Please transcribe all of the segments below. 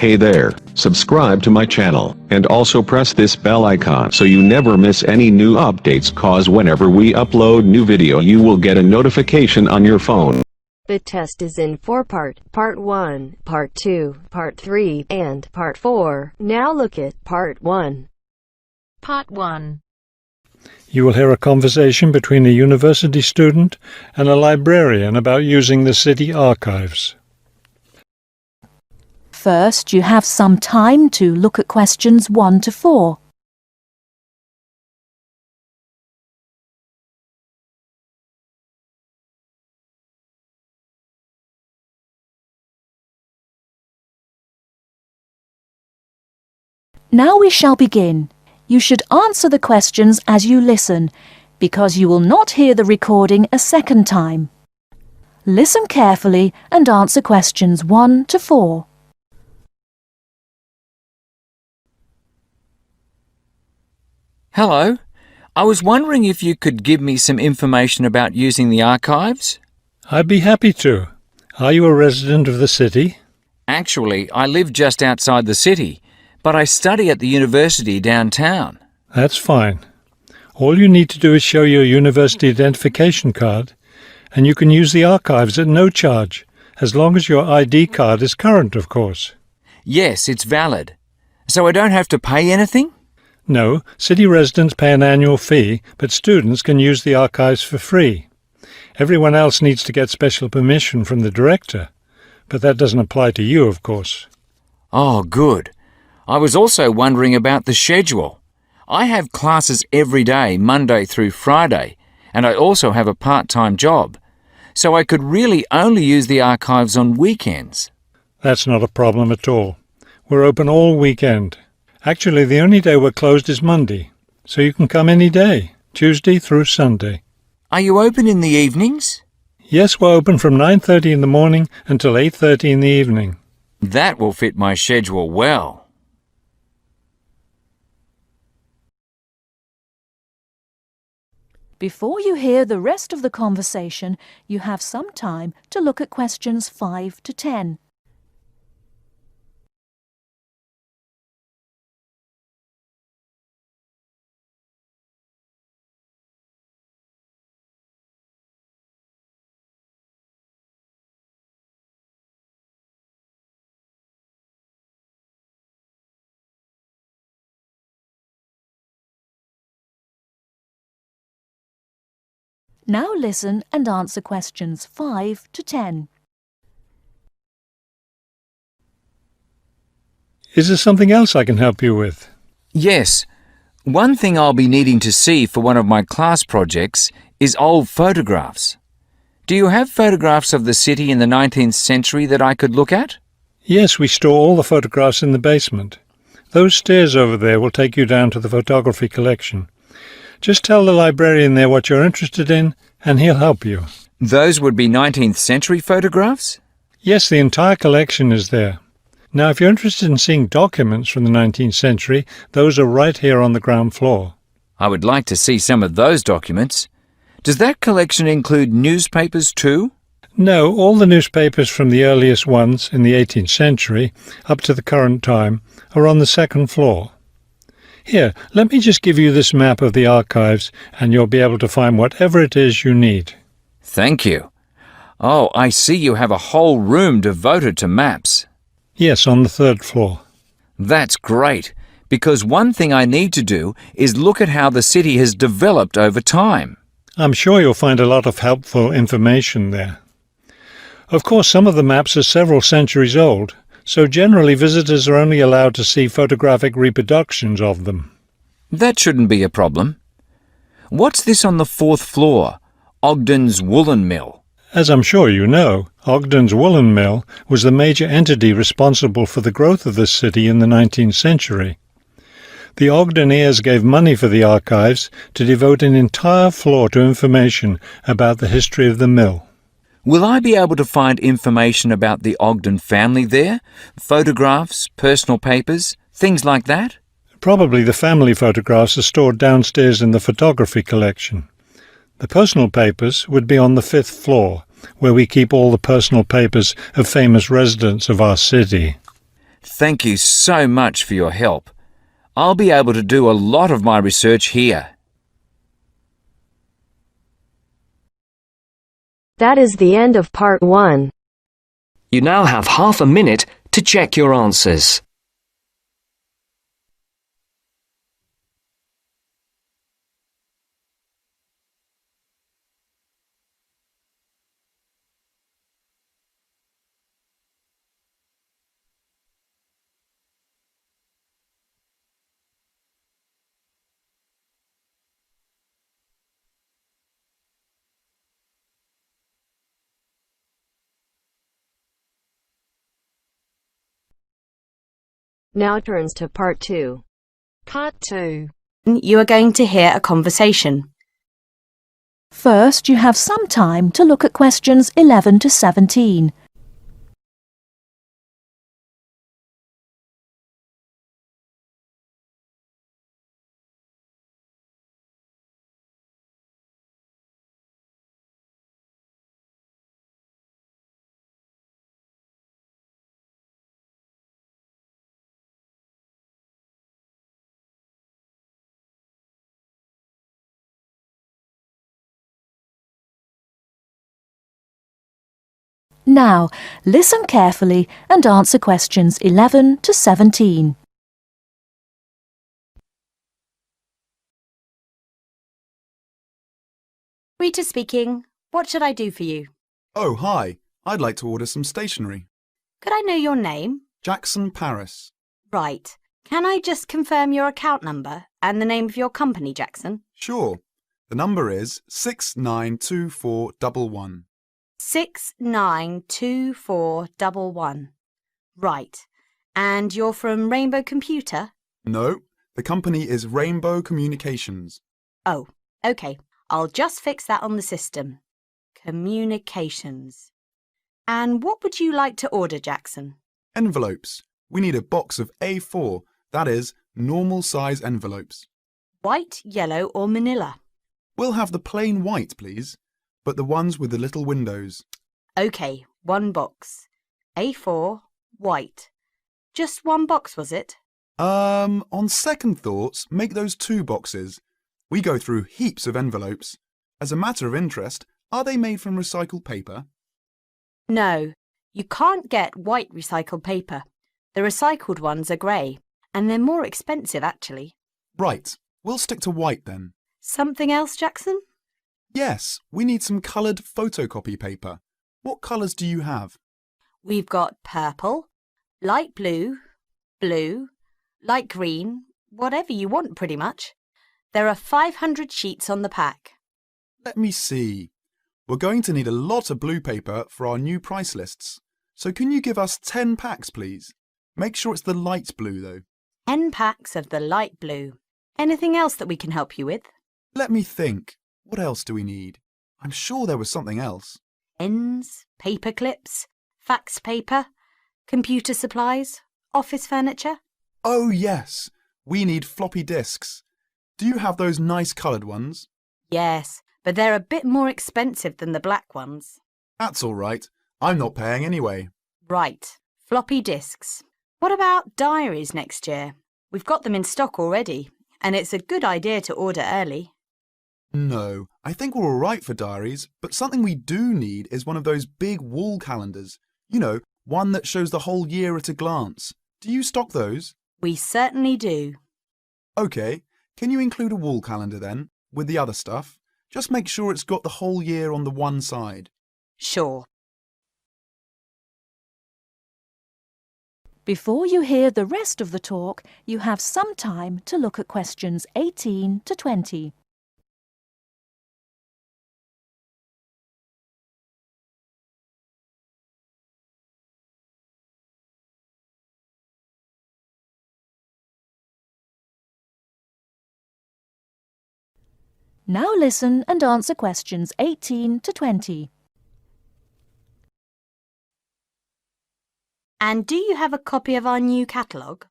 Hey there, subscribe to my channel, and also press this bell icon so you never miss any new updates, cause whenever we upload new video you will get a notification on your phone. The test is in 4 parts, Part 1, Part 2, Part 3, and Part 4. Now look at Part 1. Part 1. You will hear a conversation between a university student and a librarian about using the city archives. First, you have some time to look at questions 1 to 4. Now we shall begin. You should answer the questions as you listen, because you will not hear the recording a second time. Listen carefully and answer questions 1 to 4. Hello. I was wondering if you could give me some information about using the archives? I'd be happy to. Are you a resident of the city? Actually, I live just outside the city, but I study at the university downtown. That's fine. All you need to do is show your university identification card, and you can use the archives at no charge, as long as your ID card is current, of course. Yes, it's valid. So I don't have to pay anything? No, city residents pay an annual fee, but students can use the archives for free. Everyone else needs to get special permission from the director, but that doesn't apply to you, of course. Oh, good. I was also wondering about the schedule. I have classes every day, Monday through Friday, and I also have a part-time job, so I could really only use the archives on weekends. That's not a problem at all. We're open all weekend. Actually, the only day we're closed is Monday, so you can come any day, Tuesday through Sunday. Are you open in the evenings? Yes, we're open from 9:30 in the morning until 8:30 in the evening. That will fit my schedule well. Before you hear the rest of the conversation, you have some time to look at questions 5 to 10. Now listen and answer questions 5 to 10. Is there something else I can help you with? Yes. One thing I'll be needing to see for one of my class projects is old photographs. Do you have photographs of the city in the 19th century that I could look at? Yes, we store all the photographs in the basement. Those stairs over there will take you down to the photography collection. Just tell the librarian there what you're interested in, and he'll help you. Those would be 19th century photographs? Yes, the entire collection is there. Now, if you're interested in seeing documents from the 19th century, those are right here on the ground floor. I would like to see some of those documents. Does that collection include newspapers too? No, all the newspapers from the earliest ones in the 18th century up to the current time are on the second floor. Here, let me just give you this map of the archives, and you'll be able to find whatever it is you need. Thank you. Oh, I see you have a whole room devoted to maps. Yes, on the 3rd floor. That's great, because one thing I need to do is look at how the city has developed over time. I'm sure you'll find a lot of helpful information there. Of course, some of the maps are several centuries old, so generally visitors are only allowed to see photographic reproductions of them. That shouldn't be a problem. What's this on the 4th floor? Ogden's Woolen Mill. As I'm sure you know, Ogden's Woolen Mill was the major entity responsible for the growth of this city in the 19th century. The Ogdeniers gave money for the archives to devote an entire floor to information about the history of the mill. Will I be able to find information about the Ogden family there? Photographs, personal papers, things like that? Probably the family photographs are stored downstairs in the photography collection. The personal papers would be on the 5th floor, where we keep all the personal papers of famous residents of our city. Thank you so much for your help. I'll be able to do a lot of my research here. That is the end of part 1. You now have half a minute to check your answers. Now turns to part 2. Part 2. You are going to hear a conversation. First, you have some time to look at questions 11 to 17. Now, listen carefully and answer questions 11 to 17. Rita speaking. What should I do for you? Oh, hi. I'd like to order some stationery. Could I know your name? Jackson Paris. Right. Can I just confirm your account number and the name of your company, Jackson? Sure. The number is 692411. 692411. Right. And you're from Rainbow Computer? No, the company is Rainbow Communications. Oh, OK. I'll just fix that on the system. Communications. And what would you like to order, Jackson? Envelopes. We need a box of A4, that is, normal size envelopes. White, yellow or manila? We'll have the plain white, please, but the ones with the little windows. OK, 1 box. A4, white. Just 1 box, was it? On second thoughts, make those 2 boxes. We go through heaps of envelopes. As a matter of interest, are they made from recycled paper? No, you can't get white recycled paper. The recycled ones are grey, and they're more expensive actually. Right, we'll stick to white then. Something else, Jackson? Yes, we need some coloured photocopy paper. What colours do you have? We've got purple, light blue, blue, light green, whatever you want pretty much. There are 500 sheets on the pack. Let me see. We're going to need a lot of blue paper for our new price lists. So can you give us 10 packs, please? Make sure it's the light blue, though. 10 packs of the light blue. Anything else that we can help you with? Let me think. What else do we need? I'm sure there was something else. Pens, paper clips, fax paper, computer supplies, office furniture. Oh, yes. We need floppy disks. Do you have those nice coloured ones? Yes, but they're a bit more expensive than the black ones. That's all right. I'm not paying anyway. Right, floppy disks. What about diaries next year? We've got them in stock already, and it's a good idea to order early. No, I think we're all right for diaries, but something we do need is one of those big wall calendars. You know, one that shows the whole year at a glance. Do you stock those? We certainly do. OK, can you include a wall calendar then, with the other stuff? Just make sure it's got the whole year on the one side. Sure. Before you hear the rest of the talk, you have some time to look at questions 18 to 20. Now listen and answer questions 18 to 20. And do you have a copy of our new catalogue?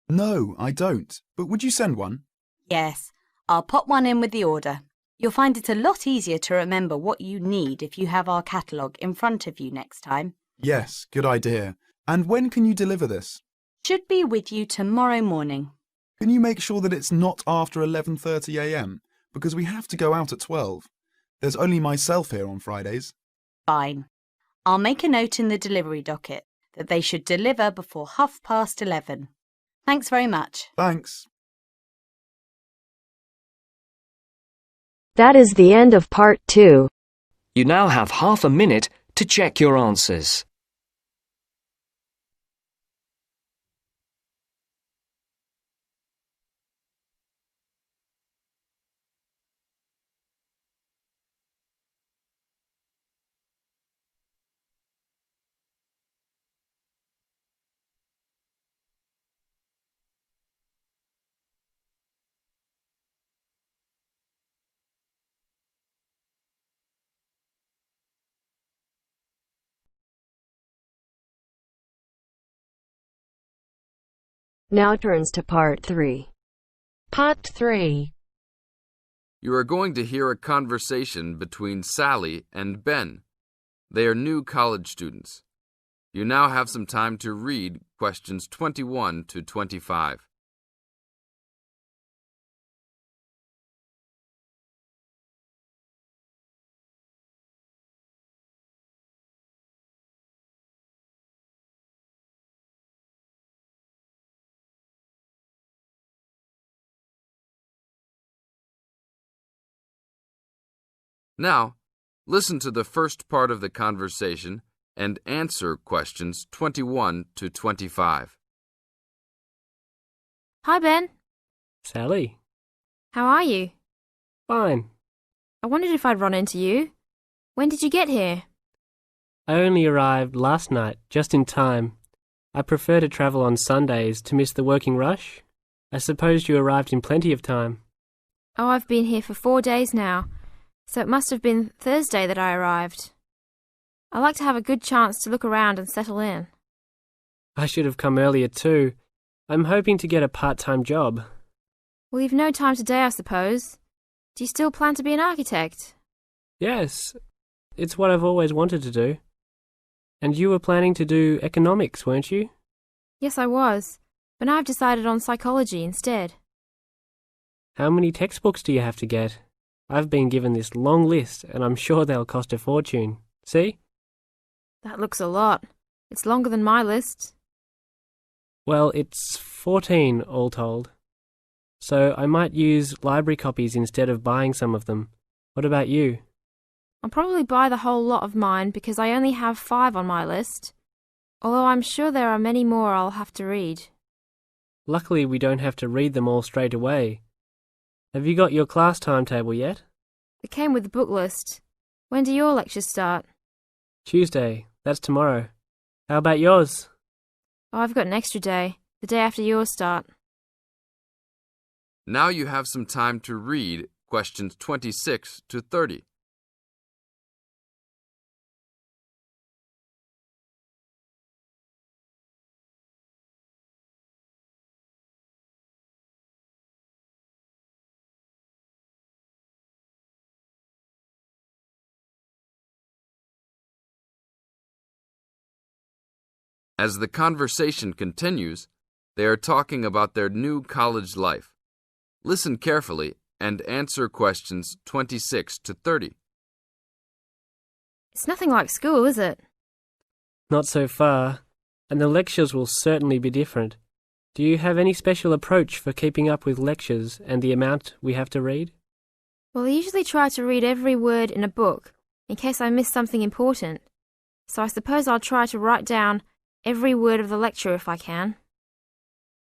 No, I don't. But would you send one? Yes, I'll pop one in with the order. You'll find it a lot easier to remember what you need if you have our catalogue in front of you next time. Yes, good idea. And when can you deliver this? Should be with you tomorrow morning. Can you make sure that it's not after 11:30 a.m? Because we have to go out at 12. There's only myself here on Fridays. Fine. I'll make a note in the delivery docket that they should deliver before 11:30. Thanks very much. Thanks. That is the end of part 2. You now have half a minute to check your answers. Now turns to part 3. Part 3. You are going to hear a conversation between Sally and Ben. They are new college students. You now have some time to read questions 21 to 25. Now, listen to the first part of the conversation and answer questions 21 to 25. Hi, Ben. Sally. How are you? Fine. I wondered if I'd run into you. When did you get here? I only arrived last night, just in time. I prefer to travel on Sundays to miss the working rush. I suppose you arrived in plenty of time. Oh, I've been here for 4 days now, so it must have been Thursday that I arrived. I like to have a good chance to look around and settle in. I should have come earlier too. I'm hoping to get a part-time job. Well, you've no time today, I suppose. Do you still plan to be an architect? Yes, it's what I've always wanted to do. And you were planning to do economics, weren't you? Yes, I was, but now I've decided on psychology instead. How many textbooks do you have to get? I've been given this long list, and I'm sure they'll cost a fortune. See? That looks a lot. It's longer than my list. Well, it's 14 all told. So I might use library copies instead of buying some of them. What about you? I'll probably buy the whole lot of mine because I only have 5 on my list, although I'm sure there are many more I'll have to read. Luckily, we don't have to read them all straight away. Have you got your class timetable yet? It came with the book list. When do your lectures start? Tuesday. That's tomorrow. How about yours? Oh, I've got an extra day, the day after yours start. Now you have some time to read questions 26 to 30. As the conversation continues, they are talking about their new college life. Listen carefully and answer questions 26 to 30. It's nothing like school, is it? Not so far, and the lectures will certainly be different. Do you have any special approach for keeping up with lectures and the amount we have to read? Well, I usually try to read every word in a book, in case I miss something important. So I suppose I'll try to write down every word of the lecture if I can.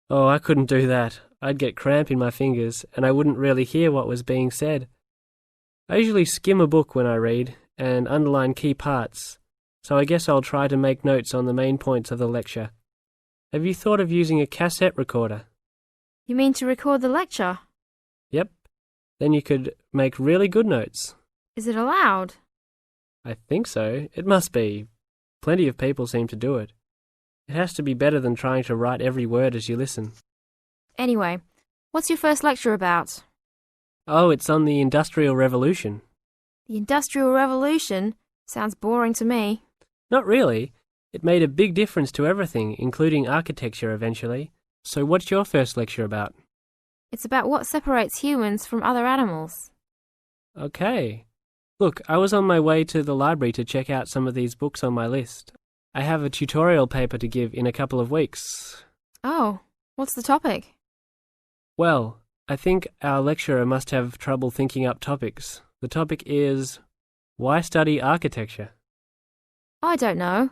Oh, I couldn't do that. I'd get cramp in my fingers, and I wouldn't really hear what was being said. I usually skim a book when I read, and underline key parts, so I guess I'll try to make notes on the main points of the lecture. Have you thought of using a cassette recorder? You mean to record the lecture? Yep. Then you could make really good notes. Is it allowed? I think so. It must be. Plenty of people seem to do it. It has to be better than trying to write every word as you listen. Anyway, what's your first lecture about? Oh, it's on the Industrial Revolution. The Industrial Revolution? Sounds boring to me. Not really. It made a big difference to everything, including architecture eventually. So what's your first lecture about? It's about what separates humans from other animals. Okay. Look, I was on my way to the library to check out some of these books on my list. I have a tutorial paper to give in a couple of weeks. Oh, what's the topic? Well, I think our lecturer must have trouble thinking up topics. The topic is, why study architecture? I don't know.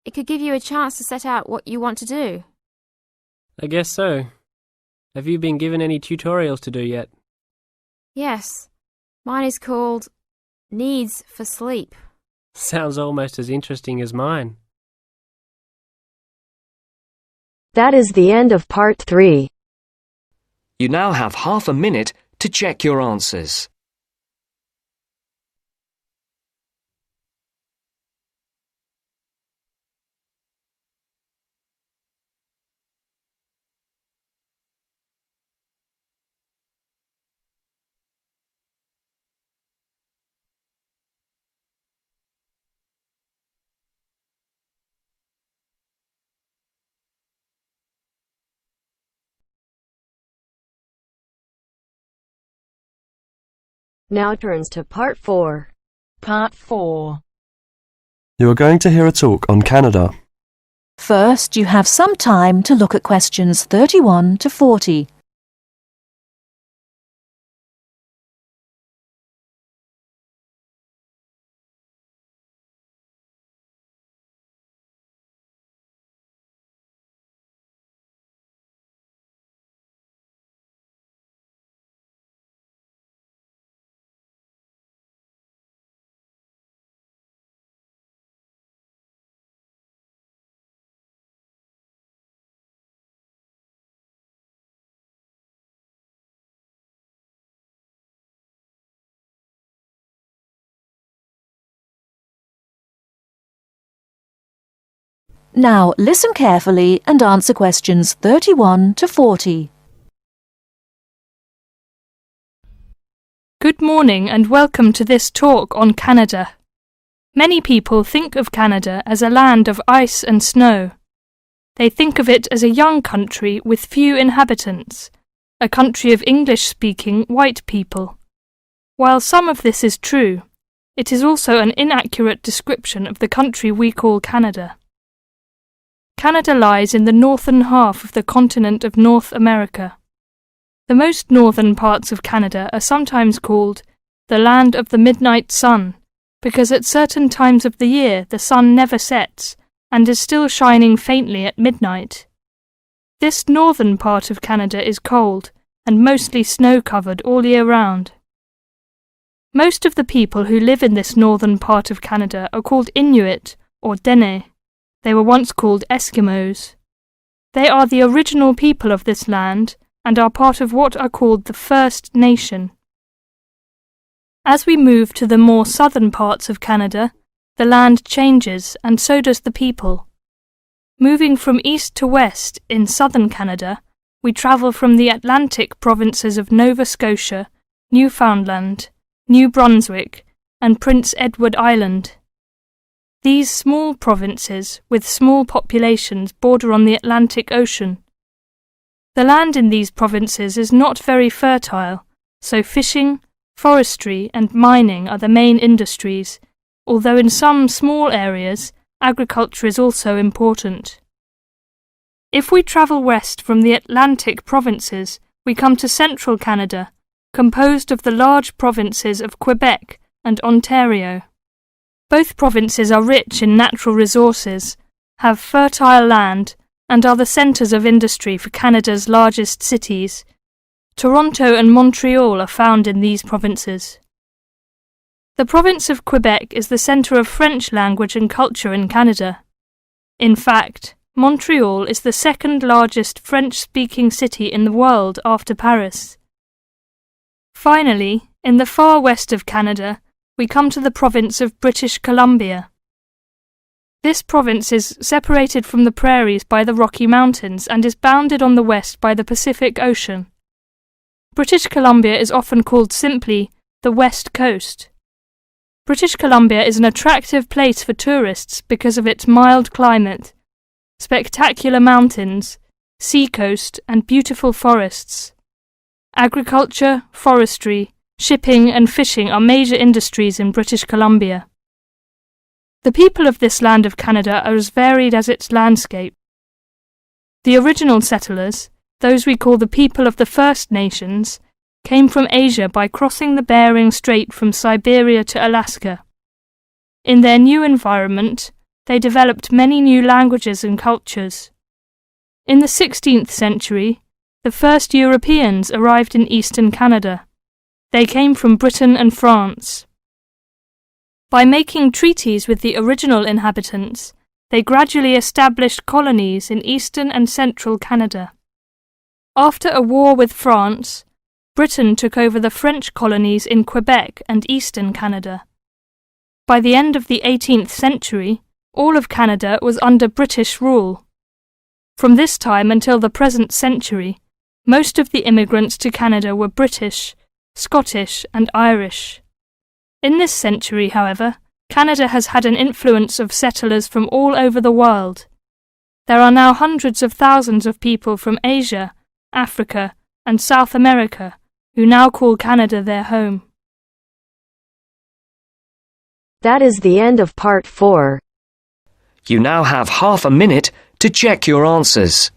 It could give you a chance to set out what you want to do. I guess so. Have you been given any tutorials to do yet? Yes. Mine is called Needs for Sleep. Sounds almost as interesting as mine. That is the end of part 3. You now have half a minute to check your answers. Now turns to part 4. Part 4. You are going to hear a talk on Canada. First, you have some time to look at questions 31 to 40. Now listen carefully and answer questions 31 to 40. Good morning and welcome to this talk on Canada. Many people think of Canada as a land of ice and snow. They think of it as a young country with few inhabitants, a country of English-speaking white people. While some of this is true, it is also an inaccurate description of the country we call Canada. Canada lies in the northern half of the continent of North America. The most northern parts of Canada are sometimes called the land of the midnight sun, because at certain times of the year the sun never sets and is still shining faintly at midnight. This northern part of Canada is cold and mostly snow-covered all year round. Most of the people who live in this northern part of Canada are called Inuit or Dene. They were once called Eskimos. They are the original people of this land and are part of what are called the First Nation. As we move to the more southern parts of Canada, the land changes and so does the people. Moving from east to west in southern Canada, we travel from the Atlantic provinces of Nova Scotia, Newfoundland, New Brunswick, and Prince Edward Island. These small provinces, with small populations, border on the Atlantic Ocean. The land in these provinces is not very fertile, so fishing, forestry and mining are the main industries, although in some small areas, agriculture is also important. If we travel west from the Atlantic provinces, we come to central Canada, composed of the large provinces of Quebec and Ontario. Both provinces are rich in natural resources, have fertile land, and are the centres of industry for Canada's largest cities. Toronto and Montreal are found in these provinces. The province of Quebec is the centre of French language and culture in Canada. In fact, Montreal is the second largest French-speaking city in the world after Paris. Finally, in the far west of Canada, we come to the province of British Columbia. This province is separated from the prairies by the Rocky Mountains and is bounded on the west by the Pacific Ocean. British Columbia is often called simply the West Coast. British Columbia is an attractive place for tourists because of its mild climate, spectacular mountains, seacoast, and beautiful forests. Agriculture, forestry, shipping, and fishing are major industries in British Columbia. The people of this land of Canada are as varied as its landscape. The original settlers, those we call the people of the First Nations, came from Asia by crossing the Bering Strait from Siberia to Alaska. In their new environment, they developed many new languages and cultures. In the 16th century, the first Europeans arrived in eastern Canada. They came from Britain and France. By making treaties with the original inhabitants, they gradually established colonies in eastern and central Canada. After a war with France, Britain took over the French colonies in Quebec and eastern Canada. By the end of the 18th century, all of Canada was under British rule. From this time until the present century, most of the immigrants to Canada were British, Scottish, and Irish. In this century, however, Canada has had an influence of settlers from all over the world. There are now hundreds of thousands of people from Asia, Africa, and South America who now call Canada their home. That is the end of part 4. You now have half a minute to check your answers.